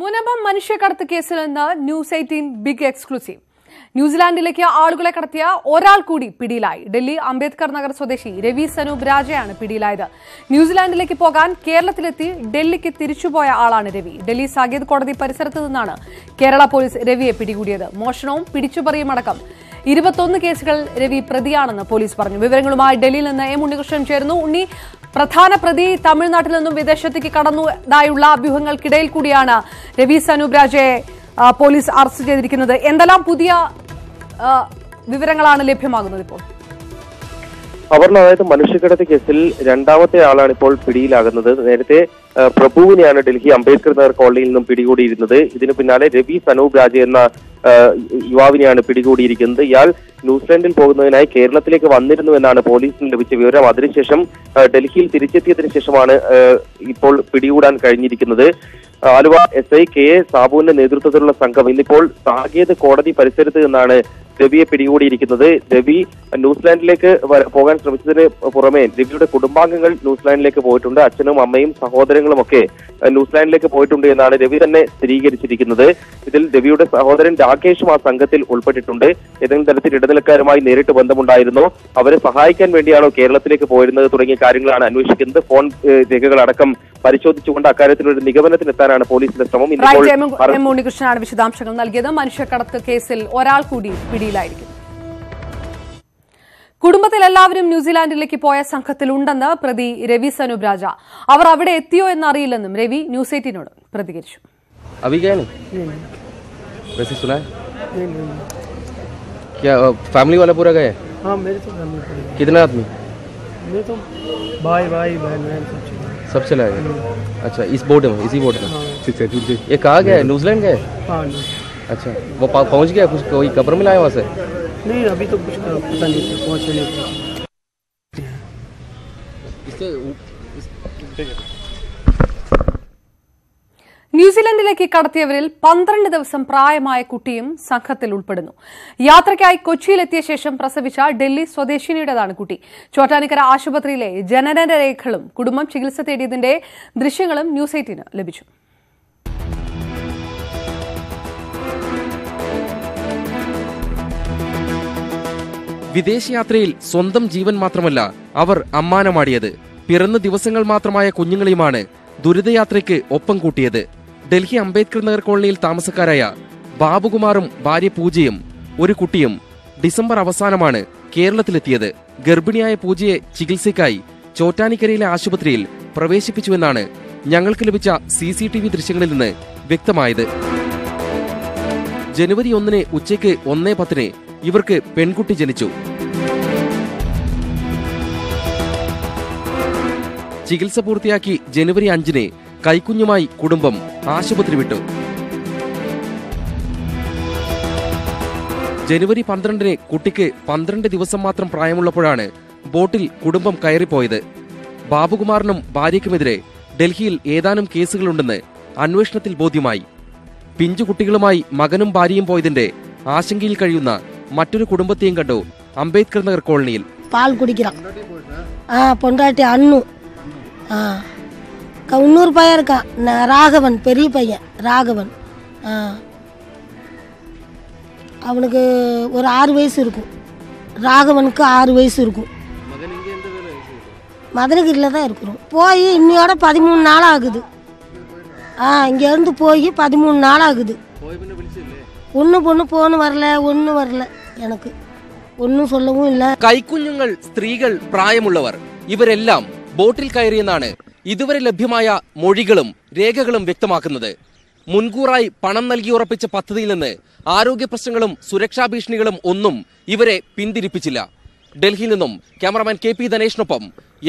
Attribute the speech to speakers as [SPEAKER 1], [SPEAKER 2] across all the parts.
[SPEAKER 1] മുനമ്പം മനുഷ്യക്കടത്ത് കേസിൽ നിന്ന് ന്യൂസ് 18 ബിഗ് എക്സ്ക്ലൂസീവ്. ന്യൂസിലാൻഡിലേക്ക് ആളുകളെ കടത്തിയ ഒരാൾ കൂടി പിടിയിലായി. ഡൽഹി അംബേദ്കർ നഗർ സ്വദേശി രവി സനൂപ് രാജയാണ് പിടിയിലായത്. ന്യൂസിലാൻഡിലേക്ക് പോകാൻ കേരളത്തിലെത്തി ഡൽഹിക്ക് തിരിച്ചുപോയ ആളാണ് രവി. ഡൽഹി സാകേത് കോടതി പരിസരത്ത് നിന്നാണ് കേരള പോലീസ് രവിയെ പിടികൂടിയത്. മോഷണവും പിടിച്ചുപറിയുമടക്കം 21 കേസുകൾ രവി പ്രതിയാണെന്ന് പോലീസ് പറഞ്ഞു. വിവരങ്ങളുമായി ഡൽഹിയിൽ നിന്ന് എം ഉണ്ണികൃഷ്ണൻ ചേരുന്നു. ഉണ്ണി, പ്രധാന പ്രതി തമിഴ്നാട്ടിൽ നിന്നും വിദേശത്തേക്ക് കടന്നതായുള്ള അഭ്യൂഹങ്ങൾക്കിടയിൽ കൂടിയാണ് രവി സനൂപ് രാജയെ പോലീസ് അറസ്റ്റ് ചെയ്തിരിക്കുന്നത്. എന്തെല്ലാം പുതിയ വിവരങ്ങളാണ് ലഭ്യമാകുന്നത് ഇപ്പോൾ?
[SPEAKER 2] അതായത് മനുഷ്യക്കടത്ത് കേസിൽ രണ്ടാമത്തെ ആളാണ് ഇപ്പോൾ പിടിയിലാകുന്നത്. നേരത്തെ പ്രഭുവിനെയാണ് ഡൽഹി അംബേദ്കർ നഗർ കോളനിയിൽ നിന്നും പിടികൂടിയിരുന്നത്. ഇതിനു പിന്നാലെ രവി സനൂപ് രാജ എന്ന യുവാവിനെയാണ് പിടികൂടിയിരിക്കുന്നത്. ഇയാൾ ന്യൂസിലാൻഡിൽ പോകുന്നതിനായി കേരളത്തിലേക്ക് വന്നിരുന്നു എന്നാണ് പോലീസിന് ലഭിച്ച വിവരം. അതിനുശേഷം ഡൽഹിയിൽ തിരിച്ചെത്തിയതിനു ശേഷമാണ് ഇപ്പോൾ പിടികൂടാൻ കഴിഞ്ഞിരിക്കുന്നത്. ആലുവ SI KA സാബുവിന്റെ നേതൃത്വത്തിലുള്ള സംഘം ഇന്നിപ്പോൾ സാകേത് കോടതി പരിസരത്ത് നിന്നാണ് രവിയെ പിടികൂടിയിരിക്കുന്നത്. രവി ന്യൂസിലാൻഡിലേക്ക് പോകാൻ ശ്രമിച്ചതിന് പുറമെ രവിയുടെ കുടുംബാംഗങ്ങൾ ന്യൂസിലാൻഡിലേക്ക് പോയിട്ടുണ്ട്. അച്ഛനും അമ്മയും സഹോദരങ്ങളും ഒക്കെ ന്യൂസിലാൻഡിലേക്ക് പോയിട്ടുണ്ട് എന്നാണ് രവി തന്നെ സ്ഥിരീകരിച്ചിരിക്കുന്നത്. ഇതിൽ രവിയുടെ സഹോദരൻ രാകേഷും ആ സംഘത്തിൽ ഉൾപ്പെട്ടിട്ടുണ്ട്. ഏതെങ്കിലും തരത്തിൽ ഇടനിലക്കാരുമായി നേരിട്ട് ബന്ധമുണ്ടായിരുന്നോ, അവരെ സഹായിക്കാൻ വേണ്ടിയാണോ കേരളത്തിലേക്ക് പോയിരുന്നത് തുടങ്ങിയ കാര്യങ്ങളാണ് അന്വേഷിക്കുന്നത്. ഫോൺ രേഖകളടക്കം പരിശോധിച്ചുകൊണ്ട് അക്കാര്യത്തിലൊരു നിഗമനത്തിലെത്താനാണ് പോലീസിന്റെ ശ്രമം.
[SPEAKER 1] എം ഉണ്ണികൃഷ്ണനാണ് വിശദാംശങ്ങൾ നൽകിയത്. മനുഷ്യക്കടത്ത് കേസിൽ ഒരാൾ കൂടി പിടിയിലായിരിക്കും. കുടുംബത്തിൽ എല്ലാവരും ന്യൂസിലാൻഡിലേക്ക് പോയ സംഘത്തിലുണ്ടെന്ന് പ്രതി രവി സനൂപ് രാജ. അവർ അവിടെ എത്തിയോ എന്നറിയില്ലെന്നും രവി ന്യൂസ് 18 പ്രതികരിച്ചു.
[SPEAKER 3] क्या फैमिली वाला पूरा गए?
[SPEAKER 4] हाँ, मेरे तो फैमिली पूरी।
[SPEAKER 3] कितने आदमी?
[SPEAKER 4] मेरे तो भाई बहन
[SPEAKER 3] सब चला गए। अच्छा, इस बोट में, इसी बोट में?
[SPEAKER 4] हाँ।
[SPEAKER 3] ये कहाँ गए? न्यूजीलैंड गए?
[SPEAKER 4] हाँ।
[SPEAKER 3] अच्छा, वो पहुँच गया? कुछ कोई खबर मिला है वहाँ से?
[SPEAKER 4] नहीं, अभी तो कुछ पता नहीं, पहुँचे नहीं।
[SPEAKER 1] ന്യൂസിലൻഡിലേക്ക് കടത്തിയവരിൽ 12 ദിവസം പ്രായമായ കുട്ടിയും സംഘത്തിൽ ഉൾപ്പെടുന്നു. യാത്രയ്ക്കായി കൊച്ചിയിലെത്തിയ ശേഷം പ്രസവിച്ച ഡൽഹി സ്വദേശിനിയുടേതാണ് കുട്ടി. ചോറ്റാനിക്കര ആശുപത്രിയിലെ ജനന രേഖകളും കുടുംബം ചികിത്സ തേടിയതിന്റെ ദൃശ്യങ്ങളും ന്യൂസ് 18 ലഭിച്ചു.
[SPEAKER 5] വിദേശയാത്രയിൽ സ്വന്തം ജീവൻ മാത്രമല്ല അവർ അമ്മാനമാടിയത്. പിറന്ന ദിവസങ്ങൾ മാത്രമായ കുഞ്ഞുങ്ങളെയുമാണ് ദുരിതയാത്രയ്ക്ക് ഒപ്പം കൂട്ടിയത്. ഡൽഹി അംബേദ്കർ നഗർ കോളനിയിൽ താമസക്കാരായ ബാബുകുമാറും ഭാര്യ പൂജയും ഒരു കുട്ടിയും ഡിസംബർ അവസാനമാണ് കേരളത്തിലെത്തിയത്. ഗർഭിണിയായ പൂജയെ ചികിത്സയ്ക്കായി ചോറ്റാനിക്കരയിലെ ആശുപത്രിയിൽ പ്രവേശിപ്പിച്ചുവെന്നാണ് ഞങ്ങൾക്ക് ലഭിച്ച CCTV ദൃശ്യങ്ങളിൽ നിന്ന് വ്യക്തമായത്. ജനുവരി 1 ഉച്ചയ്ക്ക് 1:10 ഇവർക്ക് പെൺകുട്ടി ജനിച്ചു. ചികിത്സ പൂർത്തിയാക്കി ജനുവരി 5 കൈക്കുഞ്ഞുമായി കുടുംബം ആശുപത്രി വിട്ടു. ജനുവരി 12 കുട്ടിക്ക് 12 ദിവസം മാത്രം പ്രായമുള്ളപ്പോഴാണ് ബോട്ടിൽ കുടുംബം കയറിപ്പോയത്. ബാബുകുമാറിനും ഭാര്യയ്ക്കുമെതിരെ ഡൽഹിയിൽ ഏതാനും കേസുകളുണ്ടെന്ന് അന്വേഷണത്തിൽ ബോധ്യമായി. പിഞ്ചുകുട്ടികളുമായി മകനും ഭാര്യയും പോയതിന്റെ ആശങ്കയിൽ കഴിയുന്ന മറ്റൊരു കുടുംബത്തെയും കണ്ടു അംബേദ്കർ നഗർ കോളനിയിൽ.
[SPEAKER 6] പാൽ കുടിക്കണം. പൊണ്ടാട്ടി അണ്ണു, இன்னொரு பையன் இருக்கான், ராகவன், பெரிய பையன் ராகவன். அவனுக்கு ஒரு 6 வயசு இருக்கும். ராகவனுக்கு 6 வயசு இருக்கும். மதுரகிரியில் தான் இருக்கிறோம். போய் இன்னையோட 13 நாள் ஆகுது. இங்கேருந்து போய் 13 நாள் ஆகுது. பொண்ணு வரல, ஒன்றும் வரல. எனக்கு ഒന്നും சொல்லவும் ഇല്ല.
[SPEAKER 5] കൈക്കുഞ്ഞുങ്ങൾ, സ്ത്രീകൾ, പ്രായമുള്ളവർ ഇവരെല്ലാം ബോട്ടിൽ കയറിയെന്നാണ് ഇതുവരെ ലഭ്യമായ മൊഴികളും രേഖകളും വ്യക്തമാക്കുന്നത്. മുൻകൂറായി പണം നൽകി ഉറപ്പിച്ച പദ്ധതിയിൽ നിന്ന് ആരോഗ്യ പ്രശ്നങ്ങളും സുരക്ഷാ ഭീഷണികളും ഒന്നും ഇവരെ പിന്തിരിപ്പിച്ചില്ല. ഡൽഹിയിൽ നിന്നും ക്യാമറാമാൻ KP ധനേഷിനൊപ്പം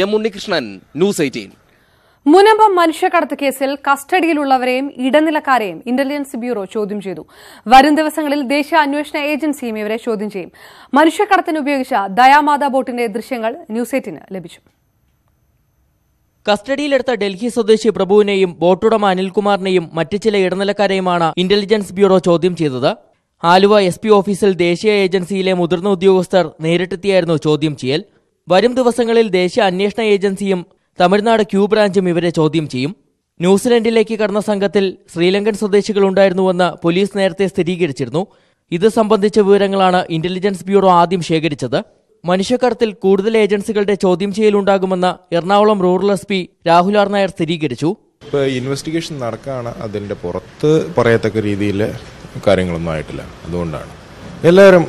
[SPEAKER 5] എം ഉണ്ണികൃഷ്ണൻ, ന്യൂസ് 18.
[SPEAKER 1] മുനമ്പം മനുഷ്യക്കടത്ത് കേസിൽ കസ്റ്റഡിയിലുള്ളവരെയും ഇടനിലക്കാരെയും ഇന്റലിജൻസ് ബ്യൂറോ ചോദ്യം ചെയ്തു. വരും ദിവസങ്ങളിൽ ദേശീയ അന്വേഷണ ഏജൻസിയും ഇവരെ ചോദ്യം ചെയ്യും. മനുഷ്യക്കടത്തിന് ഉപയോഗിച്ച ദയാമാത ബോട്ടിന്റെ ദൃശ്യങ്ങൾ ന്യൂസ് 18 ലഭിച്ചു.
[SPEAKER 7] കസ്റ്റഡിയിലെടുത്ത ഡൽഹി സ്വദേശി പ്രഭുവിനെയും ബോട്ടുടമ അനിൽകുമാറിനെയും മറ്റ് ചില ഇടനിലക്കാരെയുമാണ് ഇന്റലിജൻസ് ബ്യൂറോ ചോദ്യം ചെയ്തത്. ആലുവ SP ഓഫീസിൽ ദേശീയ ഏജൻസിയിലെ മുതിർന്ന ഉദ്യോഗസ്ഥർ നേരിട്ടെത്തിയായിരുന്നു ചോദ്യം ചെയ്യൽ. വരും ദിവസങ്ങളിൽ ദേശീയ അന്വേഷണ ഏജൻസിയും തമിഴ്നാട് ക്യൂ ബ്രാഞ്ചും ഇവരെ ചോദ്യം ചെയ്യും. ന്യൂസിലൻഡിലേക്ക് കടന്ന സംഘത്തിൽ ശ്രീലങ്കൻ സ്വദേശികളുണ്ടായിരുന്നുവെന്ന് പോലീസ് നേരത്തെ സ്ഥിരീകരിച്ചിരുന്നു. ഇത് സംബന്ധിച്ച വിവരങ്ങളാണ് ഇന്റലിജൻസ് ബ്യൂറോ ആദ്യം ശേഖരിച്ചത്. മനുഷ്യക്കടത്തിൽ കൂടുതൽ ഏജൻസികളുടെ ചോദ്യം ചെയ്യലുണ്ടാകുമെന്ന് Ernakulam rural SP Rahul R Nair സ്ഥിരീകരിച്ചു.
[SPEAKER 8] ഇപ്പോൾ ഇൻവെസ്റ്റിഗേഷൻ നടക്കുകയാണ്. അതിൻ്റെ പുറത്ത് പറയത്തക്ക രീതിയിൽ കാര്യങ്ങളൊന്നും ആയിട്ടില്ല. അതുകൊണ്ടാണ് എല്ലാവരും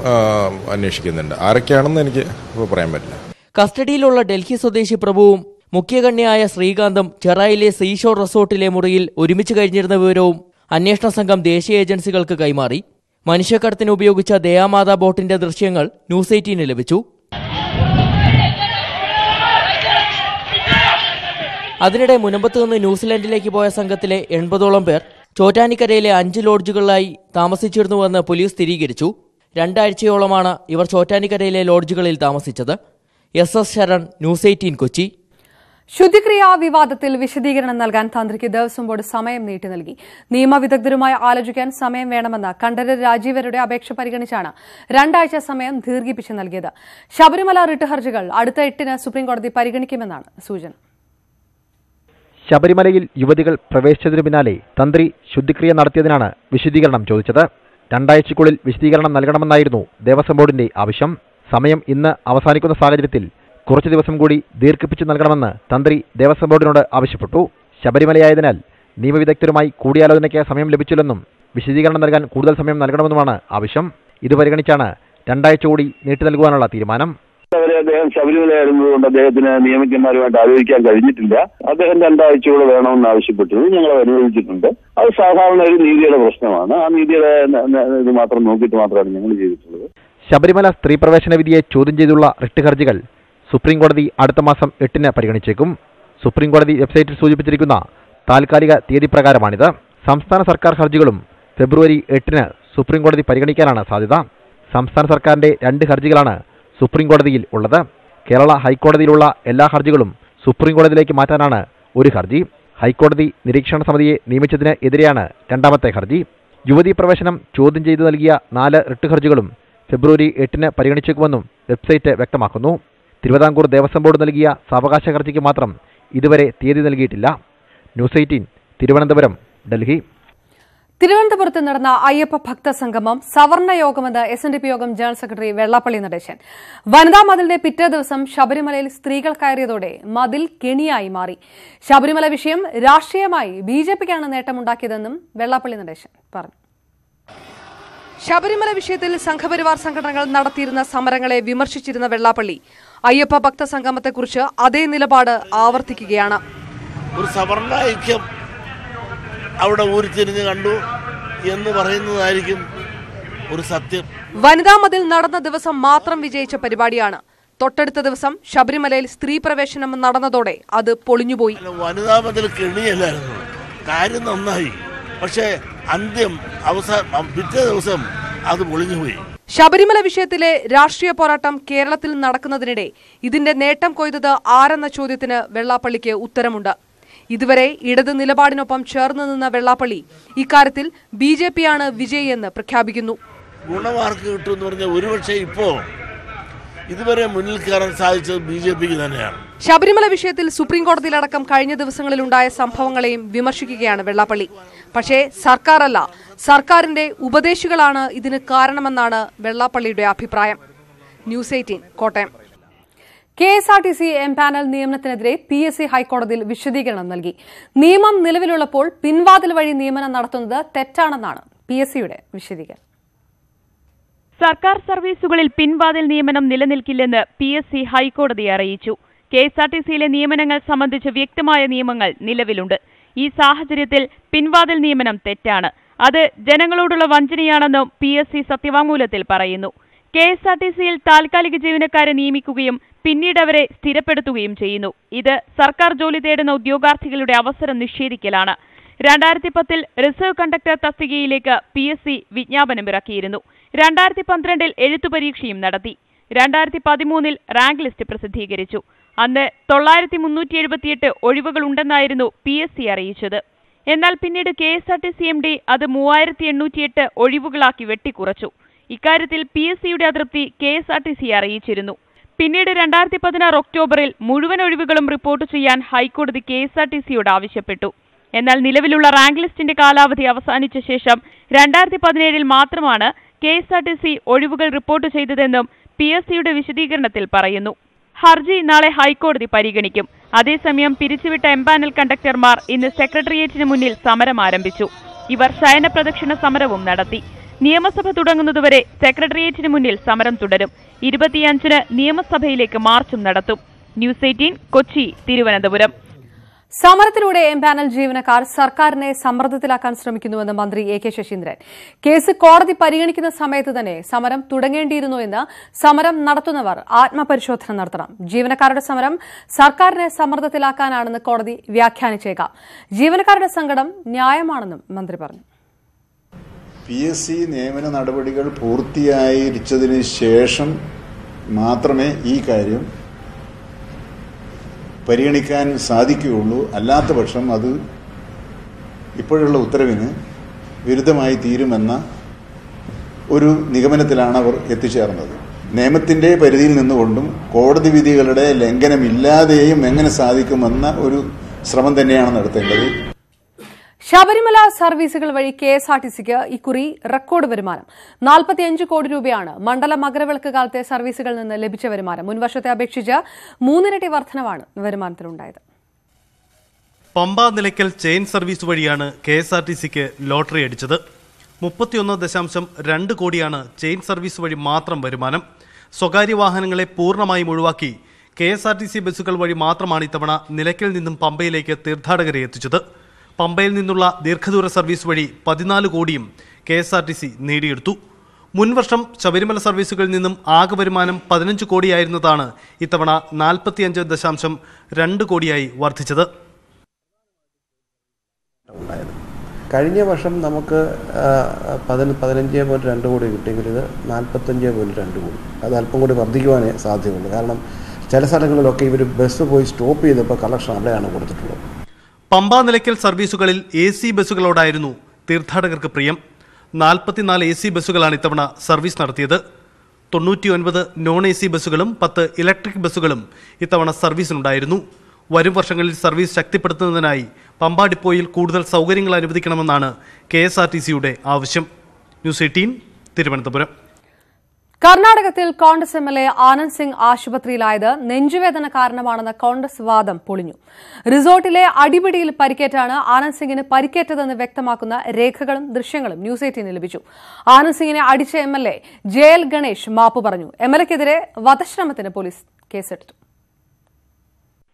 [SPEAKER 8] അന്വേഷിക്കുന്നുണ്ട്. ആരൊക്കെയാണെന്ന് എനിക്ക് ഇപ്പോൾ പറയാൻ പറ്റില്ല.
[SPEAKER 7] കസ്റ്റഡിയിലുള്ള ഡൽഹി സ്വദേശി പ്രഭുവും മുഖ്യകണ്ണിയായ ശ്രീകാന്തും ചെറായിലെ സീഷോർ റിസോർട്ടിലെ മുറിയിൽ ഒരുമിച്ച് കഴിഞ്ഞിരുന്ന വിവരവും അന്വേഷണ സംഘം ദേശീയ ഏജൻസികൾക്ക് കൈമാറി. മനുഷ്യക്കടത്തിന് ഉപയോഗിച്ച ദയാമാതാ ബോട്ടിന്റെ ദൃശ്യങ്ങൾ ന്യൂസ് 18 ലഭിച്ചു. അതിനിടെ മുനമ്പത്ത് നിന്ന് ന്യൂസിലൻഡിലേക്ക് പോയ സംഘത്തിലെ 80ഓളം പേർ ചോറ്റാനിക്കരയിലെ 5 ലോഡ്ജുകളിലായി താമസിച്ചിരുന്നുവെന്ന് പോലീസ് സ്ഥിരീകരിച്ചു. 2 ആഴ്ചയോളമാണ് ഇവർ ചോറ്റാനിക്കരയിലെ ലോഡ്ജുകളിൽ താമസിച്ചത്. SS Sharan, news 18 Kochi.
[SPEAKER 1] ശുദ്ധിക്രിയാ വിവാദത്തിൽ വിശദീകരണം നൽകാൻ തന്ത്രിക്ക് ദേവസ്വം ബോർഡ് സമയം നീട്ടി നൽകി. നിയമവിദഗ്ധരുമായി ആലോചിക്കാൻ സമയം വേണമെന്ന കണ്ഠരര് രാജീവരുടെ അപേക്ഷ പരിഗണിച്ചാണ് 2 ആഴ്ച സമയം ദീർഘിപ്പിച്ച് നൽകിയത്. ശബരിമല റിട്ട് ഹർജികൾ അടുത്ത 8-ന് സുപ്രീംകോടതി പരിഗണിക്കുമെന്നാണ് സൂചന.
[SPEAKER 9] ശബരിമലയിൽ യുവതികൾ പ്രവേശിച്ചതിനു പിന്നാലെ തന്ത്രി ശുദ്ധിക്രിയ നടത്തിയതിനാണ് വിശദീകരണം ചോദിച്ചത്. 2 ആഴ്ചയ്ക്കുള്ളിൽ വിശദീകരണം നൽകണമെന്നായിരുന്നു ദേവസ്വം ബോർഡിന്റെ ആവശ്യം. സമയം ഇന്ന് അവസാനിക്കുന്ന സാഹചര്യത്തിൽ കുറച്ചു ദിവസം കൂടി ദീർഘിപ്പിച്ചു നൽകണമെന്ന് തന്ത്രി ദേവസ്വം ബോർഡിനോട് ആവശ്യപ്പെട്ടു. ശബരിമലയായതിനാൽ നിയമവിദഗ്ധരുമായി കൂടിയാലോചനയ്ക്ക് സമയം ലഭിച്ചില്ലെന്നും വിശദീകരണം നൽകാൻ കൂടുതൽ സമയം നൽകണമെന്നുമാണ് ആവശ്യം. ഇത് പരിഗണിച്ചാണ് 2 ആഴ്ച കൂടി നീട്ടി നൽകുവാനുള്ള തീരുമാനം.
[SPEAKER 10] അദ്ദേഹം ശബരിമലയായിരുന്നതുകൊണ്ട് അദ്ദേഹത്തിന് നിയമജ്ഞന്മാരുമായിട്ട് ആലോചിക്കാൻ കഴിഞ്ഞിട്ടില്ല. അദ്ദേഹം 2 ആഴ്ച കൂടെ വേണമെന്ന് ആവശ്യപ്പെട്ടത് ഞങ്ങൾ അനുവദിച്ചിട്ടുണ്ട്. അത് സാധാരണ ഒരു നീതിയുടെ പ്രശ്നമാണ്. ആ നീതിയുടെ ഇത് മാത്രം നോക്കിയിട്ട് മാത്രമാണ് ഞങ്ങൾ ചെയ്തിട്ടുള്ളത്.
[SPEAKER 9] ശബരിമല സ്ത്രീ പ്രവേശന വിധിയെ ചോദ്യം ചെയ്തുള്ള റിട്ട് ഹർജികൾ സുപ്രീംകോടതി അടുത്ത മാസം 8-ന് പരിഗണിച്ചേക്കും. സുപ്രീംകോടതി വെബ്സൈറ്റിൽ സൂചിപ്പിച്ചിരിക്കുന്ന താൽക്കാലിക തീയതി പ്രകാരമാണിത്. സംസ്ഥാന സർക്കാർ ഹർജികളും ഫെബ്രുവരി 8-ന് സുപ്രീംകോടതി പരിഗണിക്കാനാണ് സാധ്യത. സംസ്ഥാന സർക്കാരിന്റെ 2 ഹർജികളാണ് സുപ്രീംകോടതിയിൽ ഉള്ളത്. കേരള ഹൈക്കോടതിയിലുള്ള എല്ലാ ഹർജികളും സുപ്രീംകോടതിയിലേക്ക് മാറ്റാനാണ് ഒരു ഹർജി. ഹൈക്കോടതി നിരീക്ഷണ സമിതിയെ നിയമിച്ചതിന് എതിരെയാണ് 2ാമത്തെ ഹർജി. യുവതീ പ്രവേശനം ചോദ്യം ചെയ്തു നൽകിയ 4 റിട്ട് ഹർജികളും ഫെബ്രുവരി 8-ന് പരിഗണിച്ചേക്കുമെന്നും വെബ്സൈറ്റ് വ്യക്തമാക്കുന്നു. തിരുവിതാംകൂർ ദേവസ്വം ബോർഡ് നൽകിയ സാവകാശ ഹർജിക്ക് മാത്രം ഇതുവരെ തീയതി നൽകിയിട്ടില്ല. ന്യൂസ് 18 തിരുവനന്തപുരം, ഡൽഹി.
[SPEAKER 1] തിരുവനന്തപുരത്ത് നടന്ന അയ്യപ്പ ഭക്ത സംഗമം സവർണ യോഗമെന്ന് SNDP യോഗം ജനറൽ സെക്രട്ടറി വെള്ളാപ്പള്ളി നടേശൻ. വനിതാ മതിലിന്റെ പിറ്റേ ദിവസം ശബരിമലയിൽ സ്ത്രീകൾ കയറിയതോടെ മതിൽ കെണിയായി മാറി. ശബരിമല വിഷയം രാഷ്ട്രീയമായി BJPക്കാണ് നേട്ടമുണ്ടാക്കിയതെന്നും വെള്ളാപ്പള്ളി നടേശൻ പറഞ്ഞു. ശബരിമല വിഷയത്തിൽ സംഘപരിവാർ സംഘടനകൾ നടത്തിയിരുന്ന സമരങ്ങളെ വിമർശിച്ചിരുന്ന വെള്ളാപ്പള്ളി അയ്യപ്പ ഭക്ത സംഗമത്തെക്കുറിച്ച് അതേ നിലപാട് ആവർത്തിക്കുകയാണ്.
[SPEAKER 11] ഒരു സവർണ ഐക്യം അവിടെ ഊരിത്തിരിഞ്ഞ് കണ്ടു എന്ന് പറയുന്നതായിരിക്കും ഒരു സത്യം.
[SPEAKER 1] വനിതാ മതിൽ നടന്ന ദിവസം മാത്രം വിജയിച്ച പരിപാടിയാണ്. തൊട്ടടുത്ത ദിവസം ശബരിമലയിൽ സ്ത്രീ പ്രവേശനം നടന്നതോടെ അത് പൊളിഞ്ഞുപോയി.
[SPEAKER 11] വനിതാ മതിൽ കെണിയല്ലായിരുന്നു, കാര്യം നന്നായി. പക്ഷേ അന്ത്യം പിറ്റേ ദിവസം അത് പൊളിഞ്ഞുപോയി.
[SPEAKER 1] ശബരിമല വിഷയത്തിലെ രാഷ്ട്രീയ പോരാട്ടം കേരളത്തിൽ നടക്കുന്നതിനിടെ ഇതിന്റെ നേട്ടം കൊയ്തത് ആരെന്ന ചോദ്യത്തിന് വെള്ളാപ്പള്ളിക്ക് ഉത്തരമുണ്ട്. ഇതുവരെ ഇടത് നിലപാടിനൊപ്പം ചേർന്ന് നിന്ന വെള്ളാപ്പള്ളി ഇക്കാര്യത്തിൽ BJPയാണ് വിജയിയെന്ന് പ്രഖ്യാപിക്കുന്നു.
[SPEAKER 11] ഗുണമാർക്ക് കിട്ടുമെന്ന് പറഞ്ഞാൽ ഒരുപക്ഷെ ഇപ്പോ ഇതുവരെ മുന്നിൽ കയറാൻ സാധിച്ചത് BJPക്ക് തന്നെയാണ്.
[SPEAKER 1] ശബരിമല വിഷയത്തിൽ സുപ്രീംകോടതിയിലടക്കം കഴിഞ്ഞ ദിവസങ്ങളിലുണ്ടായ സംഭവങ്ങളെയും വിമർശിക്കുകയാണ് വെള്ളാപ്പള്ളി. പക്ഷേ സർക്കാരല്ല, സർക്കാരിന്റെ ഉപദേശികളാണ് ഇതിന് കാരണമെന്നാണ് വെള്ളാപ്പള്ളിയുടെ അഭിപ്രായം. ന്യൂസ് 18 കോട്ടയം. KSRTC എംപാനൽ നിയമനത്തിനെതിരെ PSC ഹൈക്കോടതിയിൽ വിശദീകരണം നൽകി. നിയമം നിലവിലുള്ളപ്പോൾ പിൻവാതിൽ വഴി നിയമനം നടത്തുന്നത് തെറ്റാണെന്നാണ് PSCയുടെ വിശദീകരണം.
[SPEAKER 12] സർക്കാർ സർവീസുകളിൽ പിൻവാതിൽ നിയമനം നിലനിൽക്കില്ലെന്ന് PSC ഹൈക്കോടതിയെ അറിയിച്ചു. KSRTCയിലെ നിയമനങ്ങൾ സംബന്ധിച്ച് വ്യക്തമായ നിയമങ്ങൾ നിലവിലുണ്ട്. ഈ സാഹചര്യത്തിൽ പിൻവാതിൽ നിയമനം തെറ്റാണ്. അത് ജനങ്ങളോടുള്ള വഞ്ചനയാണെന്നും PSC സത്യവാങ്മൂലത്തിൽ പറയുന്നു. KSRTCയിൽ താൽക്കാലിക ജീവനക്കാരെ നിയമിക്കുകയും പിന്നീട് അവരെ സ്ഥിരപ്പെടുത്തുകയും ചെയ്യുന്നു. ഇത് സർക്കാർ ജോലി തേടുന്ന ഉദ്യോഗാർത്ഥികളുടെ അവസരം നിഷേധിക്കലാണ്. 2010 റിസർവ് കണ്ടക്ടർ തസ്തികയിലേക്ക് PSC വിജ്ഞാപനം ഇറക്കിയിരുന്നു. 2012 എഴുത്തുപരീക്ഷയും നടത്തി. 2013 റാങ്ക് ലിസ്റ്റ് പ്രസിദ്ധീകരിച്ചു. അന്ന് 9378 ഒഴിവുകളുണ്ടെന്നായിരുന്നു PSC അറിയിച്ചത്. എന്നാൽ പിന്നീട് KSRTC MD അത് 3808 ഒഴിവുകളാക്കി വെട്ടിക്കുറച്ചു. ഇക്കാര്യത്തിൽ PSCയുടെ അതൃപ്തി KSRTC അറിയിച്ചിരുന്നു. പിന്നീട് 2016 ഒക്ടോബറിൽ മുഴുവൻ ഒഴിവുകളും റിപ്പോർട്ട് ചെയ്യാൻ ഹൈക്കോടതി KSRTCയോട് ആവശ്യപ്പെട്ടു. എന്നാൽ നിലവിലുള്ള റാങ്ക് ലിസ്റ്റിന്റെ കാലാവധി അവസാനിച്ച ശേഷം 2017 മാത്രമാണ് KSRTC ഒഴിവുകൾ റിപ്പോർട്ട് ചെയ്തതെന്നും PSCയുടെ വിശദീകരണത്തിൽ പറയുന്നു. ഹർജി നാളെ ഹൈക്കോടതി പരിഗണിക്കും. അതേസമയം പിരിച്ചുവിട്ട എംപാനൽ കണ്ടക്ടർമാർ ഇന്ന് സെക്രട്ടേറിയറ്റിന് മുന്നിൽ സമരം ആരംഭിച്ചു. ഇവർ ശയന പ്രദക്ഷിണ സമരവും നടത്തി. നിയമസഭ തുടങ്ങുന്നതുവരെ സെക്രട്ടേറിയറ്റിന് മുന്നിൽ സമരം തുടരും. 25-ന് നിയമസഭയിലേക്ക് മാർച്ചും നടത്തും. ന്യൂസ് 18 കൊച്ചി, തിരുവനന്തപുരം.
[SPEAKER 1] സമരത്തിലൂടെ എംപാനൽ ജീവനക്കാർ സർക്കാരിനെ സമ്മർദ്ദത്തിലാക്കാൻ ശ്രമിക്കുന്നുവെന്ന് മന്ത്രി AK ശശീന്ദ്രൻ. കേസ് കോടതി പരിഗണിക്കുന്ന സമയത്ത് തന്നെ സമരം തുടങ്ങേണ്ടിയിരുന്നു എന്ന് സമരം നടത്തുന്നവർ ആത്മപരിശോധന നടത്തണം. ജീവനക്കാരുടെ സമരം സർക്കാരിനെ സമ്മർദ്ദത്തിലാക്കാനാണെന്ന് കോടതി വ്യാഖ്യാനിച്ചേക്കാം. ജീവനക്കാരുടെ സങ്കടം ന്യായമാണെന്നും മന്ത്രി പറഞ്ഞു.
[SPEAKER 13] PSC നിയമന നടപടികൾ പൂർത്തിയായിരിച്ചതിന് ശേഷം മാത്രമേ ഈ കാര്യം പരിഗണിക്കാൻ സാധിക്കുകയുള്ളൂ. അല്ലാത്ത പക്ഷം അത് ഇപ്പോഴുള്ള ഉത്തരവിന് വിരുദ്ധമായി തീരുമെന്ന ഒരു നിഗമനത്തിലാണ് അവർ എത്തിച്ചേർന്നത്. നിയമത്തിന്റെ പരിധിയിൽ നിന്നുകൊണ്ടും കോടതി വിധികളുടെ ലംഘനമില്ലാതെയും എങ്ങനെ സാധിക്കുമെന്ന ഒരു ശ്രമം തന്നെയാണ് നടത്തേണ്ടത്.
[SPEAKER 1] ശബരിമല സർവീസുകൾ വഴി KSRTCക്ക് ഇക്കുറി റെക്കോർഡ് വരുമാനം 45 കോടി രൂപയാണ്. മണ്ഡല മകരവിളക്ക് കാലത്തെ സർവീസുകളിൽ നിന്ന് ലഭിച്ച വരുമാനം മുൻവർഷത്തെ അപേക്ഷിച്ച് 3 ഇരട്ടി വർധനവാണ് വരുമാനത്തിലുണ്ടായത്.
[SPEAKER 14] പമ്പ നിലയ്ക്കൽ ചെയിൻ സർവീസ് വഴിയാണ് KSRTCക്ക് ലോട്ടറി അടിച്ചത്. 31.2 കോടിയാണ് ചെയിൻ സർവീസ് വഴി മാത്രം വരുമാനം. സ്വകാര്യ വാഹനങ്ങളെ പൂർണ്ണമായും ഒഴിവാക്കി KSRTC ബസ്സുകൾ വഴി മാത്രമാണ് ഇത്തവണ നിലയ്ക്കൽ നിന്നും പമ്പയിലേക്ക് തീർത്ഥാടകരെ എത്തിച്ചത്. പമ്പയിൽ നിന്നുള്ള ദീർഘദൂര സർവീസ് വഴി 14 കോടിയും KSRTC നേടിയെടുത്തു. മുൻവർഷം ശബരിമല സർവീസുകളിൽ നിന്നും ആകെ വരുമാനം 15 കോടിയായിരുന്നതാണ് ഇത്തവണ 45.2 കോടിയായി വർദ്ധിച്ചത്.
[SPEAKER 15] കഴിഞ്ഞ വർഷം നമുക്ക് 15.2 കോടി കിട്ടിയെങ്കിൽ ഇത് 45.2 കോടി. അത് അല്പം കൂടി വർദ്ധിക്കുവാനേ സാധ്യതയുള്ളൂ. കാരണം ചില സ്ഥലങ്ങളിലൊക്കെ ഇവർ ബസ് പോയി സ്റ്റോപ്പ് ചെയ്തപ്പോൾ കളക്ഷൻ അവിടെയാണ് കൊടുത്തിട്ടുള്ളത്.
[SPEAKER 14] പമ്പ നിലയ്ക്കൽ സർവീസുകളിൽ AC ബസ്സുകളോടായിരുന്നു തീർത്ഥാടകർക്ക് പ്രിയം. 44 AC ബസ്സുകളാണ് ഇത്തവണ സർവീസ് നടത്തിയത്. 99 നോൺ AC ബസ്സുകളും 10 ഇലക്ട്രിക് ബസ്സുകളും ഇത്തവണ സർവീസിനുണ്ടായിരുന്നു. വരും വർഷങ്ങളിൽ സർവീസ് ശക്തിപ്പെടുത്തുന്നതിനായി പമ്പ ഡിപ്പോയിൽ കൂടുതൽ സൗകര്യങ്ങൾ അനുവദിക്കണമെന്നാണ് KSRTCയുടെ ആവശ്യം. ന്യൂസ് 18 തിരുവനന്തപുരം.
[SPEAKER 1] കർണാടകത്തിൽ കോൺഗ്രസ് MLA ആനന്ദ് സിംഗ് ആശുപത്രിയിലായത് നെഞ്ചുവേദന കാരണമാണെന്ന കോൺഗ്രസ് വാദം പൊളിഞ്ഞു. റിസോർട്ടിലെ അടിപിടിയിൽ പരിക്കേറ്റാണ് ആനന്ദ് സിംഗിന് പരിക്കേറ്റതെന്ന് വ്യക്തമാക്കുന്ന രേഖകളും ദൃശ്യങ്ങളും ന്യൂസ് 18 ലഭിച്ചു. ആനന്ദ് സിംഗിനെ അടിച്ച MLA JL ഗണേഷ് മാപ്പ് പറഞ്ഞു. MLAക്കെതിരെ വധശ്രമത്തിന് പോലീസ് കേസെടുത്തു.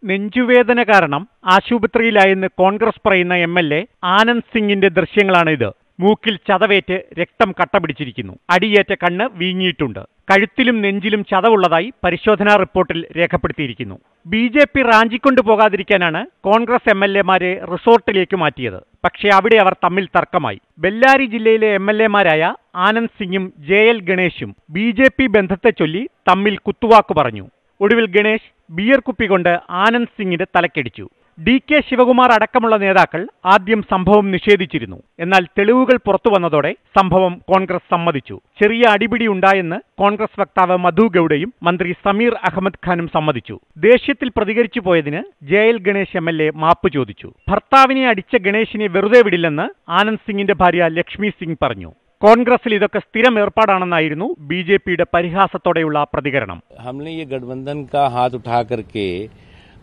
[SPEAKER 16] നെഞ്ചുവേദന കാരണം ആശുപത്രിയിലായെന്ന് കോൺഗ്രസ് പറയുന്ന MLA ആനന്ദ് സിംഗിന്റെ ദൃശ്യങ്ങളാണിത്. മൂക്കിൽ ചതവേറ്റ് രക്തം കട്ടപിടിച്ചിരിക്കുന്നു. അടിയേറ്റ കണ്ണ് വീങ്ങിയിട്ടുണ്ട്. കഴുത്തിലും നെഞ്ചിലും ചതവുള്ളതായി പരിശോധനാ റിപ്പോർട്ടിൽ രേഖപ്പെടുത്തിയിരിക്കുന്നു. BJP റാഞ്ചിക്കൊണ്ടു പോകാതിരിക്കാനാണ് കോൺഗ്രസ് MLAമാരെ റിസോർട്ടിലേക്ക് മാറ്റിയത്. പക്ഷേ അവിടെ അവർ തമ്മിൽ തർക്കമായി. ബെല്ലാരി ജില്ലയിലെ MLAമാരായ ആനന്ദ് സിംഗും JL ഗണേഷും BJP ബന്ധത്തെ ചൊല്ലി തമ്മിൽ കുത്തുവാക്കു പറഞ്ഞു. ഒടുവിൽ ഗണേഷ് ബിയർ കുപ്പി കൊണ്ട് ആനന്ദ് സിംഗിന്റെ തലക്കടിച്ചു. DK ശിവകുമാർ അടക്കമുള്ള നേതാക്കൾ ആദ്യം സംഭവം നിഷേധിച്ചിരുന്നു. എന്നാൽ തെളിവുകൾ പുറത്തുവന്നതോടെ സംഭവം കോൺഗ്രസ് സമ്മതിച്ചു. ചെറിയ അടിപിടി ഉണ്ടായെന്ന് കോൺഗ്രസ് വക്താവ് മധു ഗൌഡയും മന്ത്രി സമീർ അഹമ്മദ് ഖാനും സമ്മതിച്ചു. ദേഷ്യത്തിൽ പ്രതികരിച്ചു പോയതിന് JL ഗണേഷ് MLA മാപ്പ് ചോദിച്ചു. ഭർത്താവിനെ അടിച്ച ഗണേഷിനെ വെറുതെ വിടില്ലെന്ന് ആനന്ദ് സിംഗിന്റെ ഭാര്യ ലക്ഷ്മി സിംഗ് പറഞ്ഞു. കോൺഗ്രസിൽ ഇതൊക്കെ സ്ഥിരം ഏർപ്പാടാണെന്നായിരുന്നു BJPയുടെ പരിഹാസത്തോടെയുള്ള പ്രതികരണം.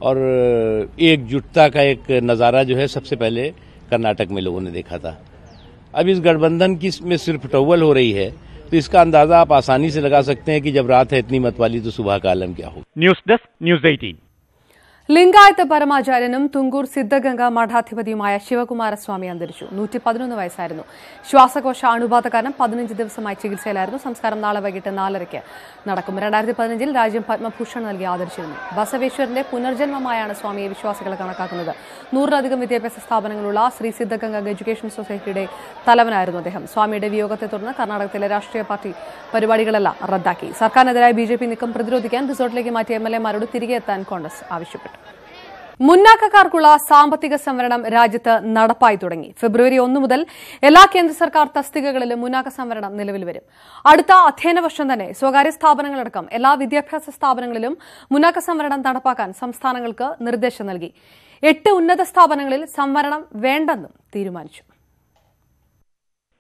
[SPEAKER 17] और एकजुटता का एक नज़ारा जो है सबसे पहले कर्नाटक में लोगों ने देखा था. अब इस गठबंधन की में सिर्फ टॉवल हो रही है तो इसका अंदाजा आप आसानी से लगा सकते हैं कि जब रात है इतनी मतवाली तो सुबह का आलम क्या हो.
[SPEAKER 16] News desk news 18.
[SPEAKER 1] ലിംഗായത്ത് പരമാചാര്യനും തുങ്കൂർ സിദ്ധഗംഗ മഠാധിപതിയുമായ ശിവകുമാരസ്വാമി അന്തരിച്ചു. 111 വയസ്സായിരുന്നു. ശ്വാസകോശ അണുബാധ കാരണം 15 ദിവസമായി ചികിത്സയിലായിരുന്നു. സംസ്കാരം നാളെ വൈകിട്ട് 4:30 നടക്കും. 2015 രാജ്യം പത്മഭൂഷൺ നൽകി ആദരിച്ചിരുന്നു. ബസവേശ്വരന്റെ പുനർജന്മമായാണ് സ്വാമിയെ വിശ്വാസികൾ കണക്കാക്കുന്നത്. 100-ലധികം വിദ്യാഭ്യാസ സ്ഥാപനങ്ങളുള്ള ശ്രീ സിദ്ധഗംഗ എഡ്യൂക്കേഷൻ സൊസൈറ്റിയുടെ തലവനായിരുന്നു അദ്ദേഹം. സ്വാമിയുടെ വിയോഗത്തെ തുടർന്ന് കർണാടകത്തിലെ രാഷ്ട്രീയ പാർട്ടി പരിപാടികളെല്ലാം റദ്ദാക്കി. സർക്കാരിനെതിരായ BJP നീക്കം പ്രതിരോധിക്കാൻ റിസോർട്ടിലേക്ക് മാറ്റിയ MLAമാരോട് തിരികെ എത്താൻ കോൺഗ്രസ് ആവശ്യപ്പെട്ടു. മുന്നാക്കക്കാർക്കുള്ള സാമ്പത്തിക സംവരണം രാജ്യത്ത് നടപ്പായി തുടങ്ങി. ഫെബ്രുവരി 1 മുതൽ എല്ലാ കേന്ദ്ര സർക്കാർ തസ്തികകളിലും മുന്നാക്ക സംവരണം നിലവിൽ വരും. അടുത്ത അധ്യയന വർഷം തന്നെ സ്വകാര്യ സ്ഥാപനങ്ങളടക്കം എല്ലാ വിദ്യാഭ്യാസ സ്ഥാപനങ്ങളിലും മുന്നാക്ക സംവരണം നടപ്പാക്കാൻ സംസ്ഥാനങ്ങൾക്ക് നിർദ്ദേശം നൽകി. 8 ഉന്നത സ്ഥാപനങ്ങളിൽ സംവരണം വേണ്ടെന്നും തീരുമാനിച്ചു.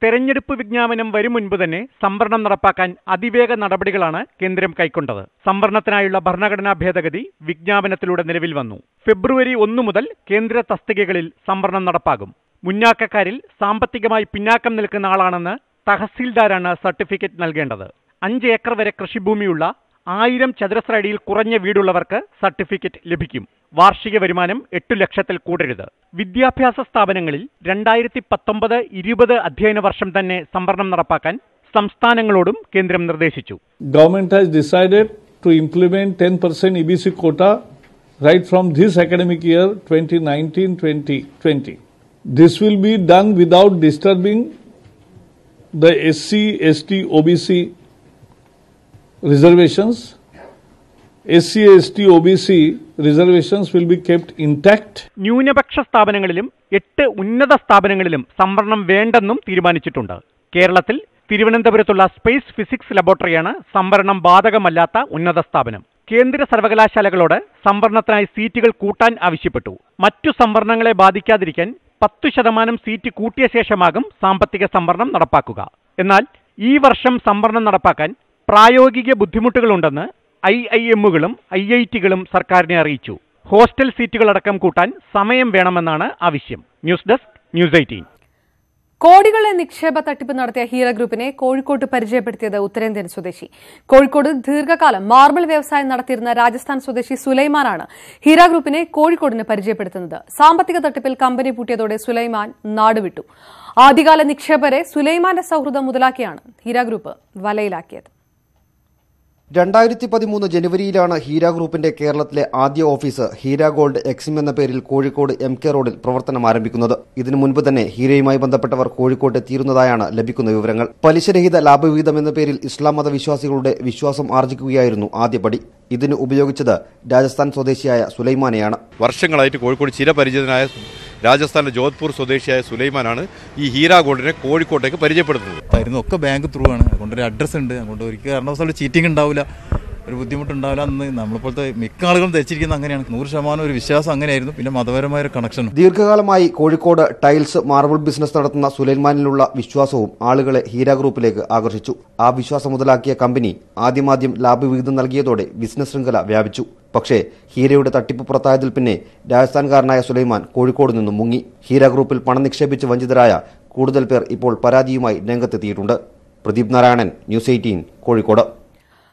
[SPEAKER 16] തെരഞ്ഞെടുപ്പ് വിജ്ഞാപനം വരും മുൻപ് തന്നെ സംവരണം നടപ്പാക്കാൻ അതിവേഗ നടപടികളാണ് കേന്ദ്രം കൈക്കൊണ്ടത്. സംവരണത്തിനായുള്ള ഭരണഘടനാ ഭേദഗതി വിജ്ഞാപനത്തിലൂടെ നിലവിൽ വന്നു. ഫെബ്രുവരി 1 മുതൽ കേന്ദ്ര തസ്തികകളിൽ സംവരണം നടപ്പാകും. മുന്നാക്കക്കാരിൽ സാമ്പത്തികമായി പിന്നാക്കം നിൽക്കുന്ന ആളാണെന്ന് തഹസീൽദാരാണ് സർട്ടിഫിക്കറ്റ് നൽകേണ്ടത്. 5 ഏക്കർ വരെ കൃഷിഭൂമിയുള്ള 1000 ചതുരശ്ര അടിയിൽ കുറഞ്ഞ വീടുള്ളവർക്ക് സർട്ടിഫിക്കറ്റ് ലഭിക്കും. വാർഷിക വരുമാനം 8 ലക്ഷത്തിൽ കൂടരുത്. വിദ്യാഭ്യാസ സ്ഥാപനങ്ങളിൽ 2019-20 അധ്യയന വർഷം തന്നെ സംവരണം നടപ്പാക്കാൻ സംസ്ഥാനങ്ങളോടും കേന്ദ്രം നിർദ്ദേശിച്ചു.
[SPEAKER 18] Government has decided to implement 10% EBC quota right from this academic year 2019-2020. This will be done without disturbing the SC, ST, OBC reservations. SC, ST, OBC reservations will be kept intact.
[SPEAKER 16] ന്യൂനപക്ഷ സ്ഥാപനങ്ങളിലും 8 ഉന്നത സ്ഥാപനങ്ങളിലും സംവരണം വേണ്ടെന്നും തീരുമാനിച്ചിട്ടുണ്ട്. കേരളത്തിൽ തിരുവനന്തപുരത്തുള്ള space physics ലബോറട്ടറിയാണ് സംവരണം ബാധകമല്ലാത്ത ഉന്നത സ്ഥാപനം. കേന്ദ്ര സർവകലാശാലകളോട് സംവരണത്തിനായി സീറ്റുകൾ കൂട്ടാൻ ആവശ്യപ്പെട്ടു. മറ്റു സംവരണങ്ങളെ ബാധിക്കാതിരിക്കാൻ 10% സീറ്റ് കൂട്ടിയ ശേഷമാകും സാമ്പത്തിക സംവരണം നടപ്പാക്കുക. എന്നാൽ ഈ വർഷം സംവരണം നടപ്പാക്കാൻ പ്രായോഗിക ബുദ്ധിമുട്ടുകളുണ്ടെന്ന് IIM-കളും IIT-കളും സർക്കാരിനെ അറിയിച്ചു. ഹോസ്റ്റൽ സീറ്റുകളടക്കം കൂട്ടാൻ സമയം വേണമെന്നാണ് ആവശ്യം. News desk news 18.
[SPEAKER 1] കോടികളെ നിക്ഷേപ തട്ടിപ്പ് നടത്തിയ ഹീര ഗ്രൂപ്പിനെ കോഴിക്കോട്ട് പരിചയപ്പെടുത്തിയത് ഉത്തരേന്ത്യൻ സ്വദേശി. കോഴിക്കോട് ദീർഘകാലം മാർബിൾ വ്യവസായം നടത്തിയിരുന്ന രാജസ്ഥാൻ സ്വദേശി സുലൈമാനാണ് ഹീര ഗ്രൂപ്പിനെ കോഴിക്കോടിന് പരിചയപ്പെടുത്തുന്നത്. സാമ്പത്തിക തട്ടിപ്പിൽ കമ്പനി പൂട്ടിയതോടെ സുലൈമാൻ നാടുവിട്ടു. ആദ്യകാല നിക്ഷേപരെ സുലൈമാന്റെ സൌഹൃദം മുതലാക്കിയാണ് ഹീര ഗ്രൂപ്പ് വലയിലാക്കിയത്.
[SPEAKER 19] 2013 ജനുവരിയിലാണ് ഹീര ഗ്രൂപ്പിന്റെ കേരളത്തിലെ ആദ്യ ഓഫീസ് ഹീര ഗോൾഡ് എക്സിം എന്ന പേരിൽ കോഴിക്കോട് MK റോഡിൽ പ്രവർത്തനം ആരംഭിക്കുന്നത്. ഇതിനു മുൻപ് തന്നെ ഹീരയുമായി ബന്ധപ്പെട്ടവർ കോഴിക്കോട്ട് എത്തിയിരുന്നതായാണ് ലഭിക്കുന്ന വിവരങ്ങൾ. പലിശരഹിത ലാഭവിഹിതം എന്ന പേരിൽ ഇസ്ലാം മത വിശ്വാസികളുടെ വിശ്വാസം ആർജിക്കുകയായിരുന്നു ആദ്യപടി. ഇതിന് ഉപയോഗിച്ചത് രാജസ്ഥാൻ സ്വദേശിയായ സുലൈമാനെയാണ്.
[SPEAKER 20] വർഷങ്ങളായിട്ട് കോഴിക്കോട് ചിരപരിചിതനായ രാജസ്ഥാനിലെ ജോധ്പൂർ സ്വദേശിയായ സുലൈമാനാണ് ഈ ഹീര ഗോൾഡിനെ കോഴിക്കോട്ടേക്ക് പരിചയപ്പെടുത്തുന്നത്.
[SPEAKER 21] ഒക്കെ ബാങ്ക് ത്രൂ ആണ്. അതുകൊണ്ടൊരു അഡ്രസ്സ് ഉണ്ട്. അതുകൊണ്ട് ഒരിക്കലും കാരണവശാലും ചീറ്റിംഗ് ഉണ്ടാവില്ല, ഒരു ബുദ്ധിമുട്ടുണ്ടാവില്ല. അന്ന് നമ്മളിപ്പോഴത്തെ മിക്ക ആളുകളും ധരിച്ചിരിക്കുന്നത് അങ്ങനെയാണ്. 100% ഒരു വിശ്വാസം അങ്ങനെയായിരുന്നു. പിന്നെ മതപരമായ ഒരു കണക്ഷനും.
[SPEAKER 19] ദീർഘകാലമായി കോഴിക്കോട് ടൈൽസ് മാർബിൾ ബിസിനസ് നടത്തുന്ന സുലൈമാനിലുള്ള വിശ്വാസവും ആളുകളെ ഹീര ഗ്രൂപ്പിലേക്ക് ആകർഷിച്ചു. ആ വിശ്വാസം മുതലാക്കിയ കമ്പനി ആദ്യം ലാഭവിഹിതം നൽകിയതോടെ ബിസിനസ് ശൃംഖല വ്യാപിച്ചു. പക്ഷേ ഹീരയുടെ തട്ടിപ്പ് പുറത്തായതിൽ പിന്നെ രാജസ്ഥാൻകാരനായ സുലൈമാൻ കോഴിക്കോട് നിന്നും മുങ്ങി. ഹീര ഗ്രൂപ്പിൽ പണം നിക്ഷേപിച്ച് വഞ്ചിതരായ കൂടുതൽ പേർ ഇപ്പോൾ പരാതിയുമായി രംഗത്തെത്തിയിട്ടുണ്ട്. പ്രദീപ് നാരായണൻ, ന്യൂസ് 18, കോഴിക്കോട്.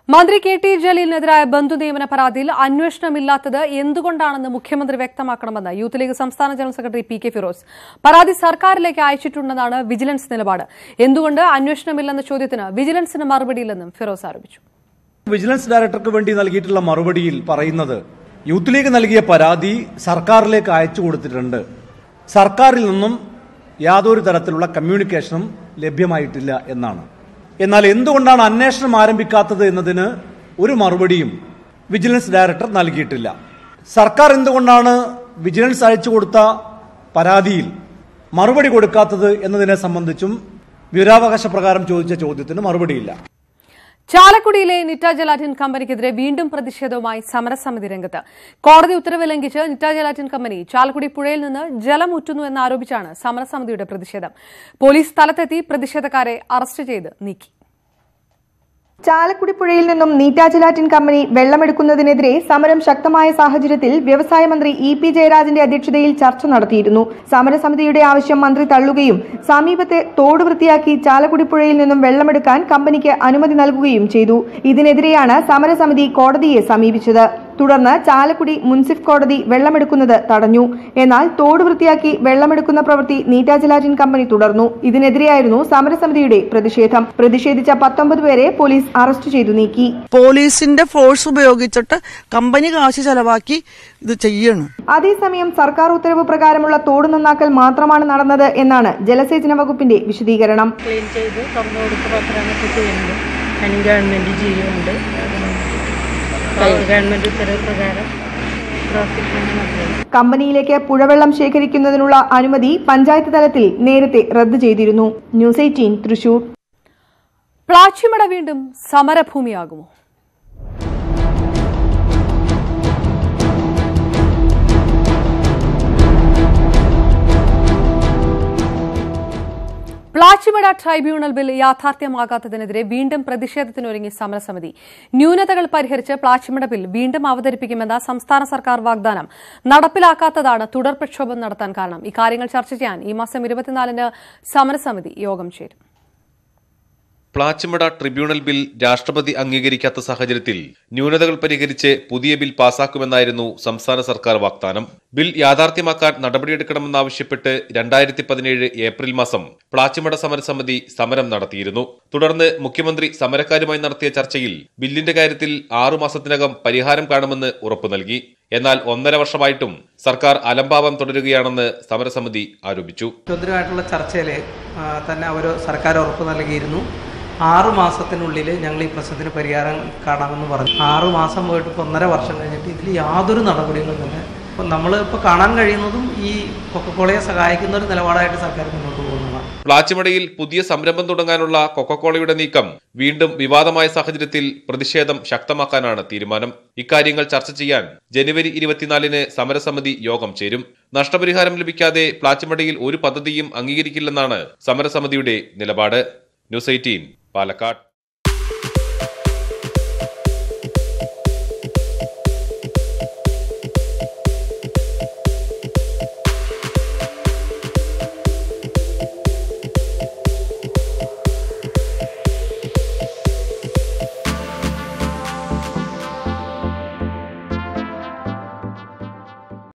[SPEAKER 1] മന്ത്രി KT ജലീലിനെതിരായ ബന്ധു നിയമന പരാതിയിൽ അന്വേഷണമില്ലാത്തത് എന്തുകൊണ്ടാണെന്ന് മുഖ്യമന്ത്രി വ്യക്തമാക്കണമെന്ന് യൂത്ത് ലീഗ് സംസ്ഥാന ജനറൽ സെക്രട്ടറി PK ഫിറോസ്. പരാതി സർക്കാരിലേക്ക് അയച്ചിട്ടുണ്ടെന്നാണ് വിജിലൻസ് നിലപാട്. എന്തുകൊണ്ട് അന്വേഷണമില്ലെന്ന ചോദ്യത്തിന് വിജിലൻസിന് മറുപടിയില്ലെന്നും ഫിറോസ് ആരോപിച്ചു.
[SPEAKER 22] വിജിലൻസ് ഡയറക്ടർക്ക് വേണ്ടി നൽകിയിട്ടുള്ള മറുപടിയിൽ പറയുന്നത് യൂത്ത് ലീഗ് നൽകിയ പരാതി സർക്കാരിലേക്ക് അയച്ചു കൊടുത്തിട്ടുണ്ട്. സർക്കാരിൽ നിന്നും യാതൊരു തരത്തിലുള്ള കമ്മ്യൂണിക്കേഷനും ലഭ്യമായിട്ടില്ല എന്നാണ്. എന്നാൽ എന്തുകൊണ്ടാണ് അന്വേഷണം ആരംഭിക്കാത്തത് എന്നതിന് ഒരു മറുപടിയും വിജിലൻസ് ഡയറക്ടർ നൽകിയിട്ടില്ല. സർക്കാർ എന്തുകൊണ്ടാണ് വിജിലൻസ് അയച്ചു കൊടുത്ത പരാതിയിൽ മറുപടി കൊടുക്കാത്തത് എന്നതിനെ സംബന്ധിച്ചും വിവരാവകാശ പ്രകാരം ചോദിച്ച ചോദ്യത്തിന് മറുപടിയില്ല.
[SPEAKER 1] ചാലക്കുടിയിലെ നിറ്റ ജലാറ്റിൻ കമ്പനിക്കെതിരെ വീണ്ടും പ്രതിഷേധവുമായി സമരസമിതി രംഗത്ത്. കോടതി ഉത്തരവ് ലംഘിച്ച് നിറ്റ ജലാറ്റിൻ കമ്പനി ചാലക്കുടി പുഴയിൽ നിന്ന് ജലം ഊറ്റുന്നു എന്നാരോപിച്ചാണ് സമരസമിതിയുടെ പ്രതിഷേധം. പോലീസ് സ്ഥലത്തെത്തി പ്രതിഷേധക്കാരെ അറസ്റ്റ് ചെയ്ത് നീക്കി.
[SPEAKER 23] ചാലക്കുടി പുഴയിൽ നിന്നും നീറ്റ ജലാറ്റിൻ കമ്പനി വെള്ളമെടുക്കുന്നതിനെതിരെ സമരം ശക്തമായ സാഹചര്യത്തിൽ വ്യവസായ മന്ത്രി EP ജയരാജന്റെ അധ്യക്ഷതയിൽ ചർച്ച നടത്തിയിരുന്നു. സമരസമിതിയുടെ ആവശ്യം മന്ത്രി തള്ളുകയും സമീപത്തെ തോട് വൃത്തിയാക്കി ചാലക്കുടി പുഴയിൽ നിന്നും വെള്ളമെടുക്കാൻ കമ്പനിക്ക് അനുമതി നൽകുകയും ചെയ്തു. ഇതിനെതിരെയാണ് സമരസമിതി കോടതിയെ സമീപിച്ചത്. തുടർന്ന് ചാലക്കുടി മുൻസിഫ് കോടതി വെള്ളമെടുക്കുന്നത് തടഞ്ഞു. എന്നാൽ തോട് വൃത്തിയാക്കി വെള്ളമെടുക്കുന്ന പ്രവൃത്തി നീറ്റ ജലാറ്റിൻ കമ്പനി തുടർന്നു. ഇതിനെതിരെയായിരുന്നു സമരസമിതിയുടെ പ്രതിഷേധം. പ്രതിഷേധിച്ച 19 പേരെ പോലീസ് അറസ്റ്റ് ചെയ്തു നീക്കി.
[SPEAKER 24] പോലീസിന്റെ ഫോഴ്സ് ഉപയോഗിച്ചിട്ട് കമ്പനി കാശ് ചെലവാക്കി ഇത് ചെയ്യണം.
[SPEAKER 23] അതേസമയം സർക്കാർ ഉത്തരവ് പ്രകാരമുള്ള തോട് നന്നാക്കൽ മാത്രമാണ് നടന്നത് എന്നാണ് ജലസേചന വകുപ്പിന്റെ വിശദീകരണം. കമ്പനിയിലേക്ക് പുഴവെള്ളം ശേഖരിക്കുന്നതിനുള്ള അനുമതി പഞ്ചായത്ത് തലത്തിൽ നേരത്തെ റദ്ദു ചെയ്തിരുന്നു. ന്യൂസ് 18 തൃശൂർ.
[SPEAKER 1] പ്ലാച്ചിമട വീണ്ടും സമരഭൂമിയാകുമോ? പ്ലാച്ചിമട ട്രൈബ്യൂണൽ ബിൽ യാഥാർത്ഥ്യമാകാത്തതിനെതിരെ വീണ്ടും പ്രതിഷേധത്തിനൊരുങ്ങി സമരസമിതി. ന്യൂനതകൾ പരിഹരിച്ച് പ്ലാച്ചിമട ബിൽ വീണ്ടും അവതരിപ്പിക്കുമെന്ന സംസ്ഥാന സർക്കാർ വാഗ്ദാനം നടപ്പിലാക്കാത്തതാണ് തുടർ പ്രക്ഷോഭം നടത്താൻ കാരണം. ഇക്കാര്യങ്ങൾ ചർച്ച ചെയ്യാൻ ഈ മാസം 24-ന് സമരസമിതി യോഗം ചേരും.
[SPEAKER 2] പ്ലാച്ചിമട ട്രിബ്യൂണൽ ബിൽ രാഷ്ട്രപതി അംഗീകരിക്കാത്ത സാഹചര്യത്തിൽ ന്യൂനതകൾ പരിഹരിച്ച് പുതിയ ബിൽ പാസാക്കുമെന്നായിരുന്നു സംസ്ഥാന സർക്കാർ വാഗ്ദാനം. ബിൽ യാഥാർത്ഥ്യമാക്കാൻ നടപടിയെടുക്കണമെന്നാവശ്യപ്പെട്ട് 2017 ഏപ്രിൽ മാസം പ്ലാച്ചിമട സമരസമിതി സമരം നടത്തിയിരുന്നു. തുടർന്ന് മുഖ്യമന്ത്രി സമരക്കാരുമായി നടത്തിയ ചർച്ചയിൽ ബില്ലിന്റെ കാര്യത്തിൽ 6 മാസത്തിനകം പരിഹാരം കാണുമെന്ന് ഉറപ്പു നൽകി. എന്നാൽ 1.5 വർഷമായിട്ടും സർക്കാർ അലംഭാവം തുടരുകയാണെന്ന് സമരസമിതി ആരോപിച്ചു.
[SPEAKER 3] മുഖ്യമന്ത്രിയുമായിട്ടുള്ള ചർച്ചയിൽ തന്നെ സർക്കാർ ഉറപ്പ് നൽകിയിരുന്നു 6 മാസത്തിനുള്ളിൽ ഞങ്ങൾ ഈ പ്രശ്നത്തിന് പരിഹാരം കാണാമെന്ന് പറഞ്ഞു. 6 മാസം പോയിട്ട് ഇപ്പോൾ 1.5 വർഷം കഴിഞ്ഞിട്ട് ഇതിൽ യാതൊരു നടപടികളും തന്നെ ഇപ്പം നമ്മളിപ്പോൾ കാണാൻ കഴിയുന്നതും ഈ കൊക്കക്കോളയെ സഹായിക്കുന്ന ഒരു നിലപാടായിട്ട് സർക്കാർ മുന്നോട്ട് പോകുന്നതാണ്.
[SPEAKER 2] പ്ലാച്ചിമടയിൽ പുതിയ സംരംഭം തുടങ്ങാനുള്ള കൊക്കക്കോളയുടെ നീക്കം വീണ്ടും വിവാദമായ സാഹചര്യത്തിൽ പ്രതിഷേധം ശക്തമാക്കാനാണ് തീരുമാനം. ഇക്കാര്യങ്ങൾ ചർച്ച ചെയ്യാൻ ജനുവരി 24-ന് സമരസമിതി യോഗം ചേരും. നഷ്ടപരിഹാരം ലഭിക്കാതെ പ്ലാച്ചിമടയിൽ ഒരു പദ്ധതിയും അംഗീകരിക്കില്ലെന്നാണ് സമരസമിതിയുടെ നിലപാട്. ന്യൂസ് 18 പാലക്കാട്.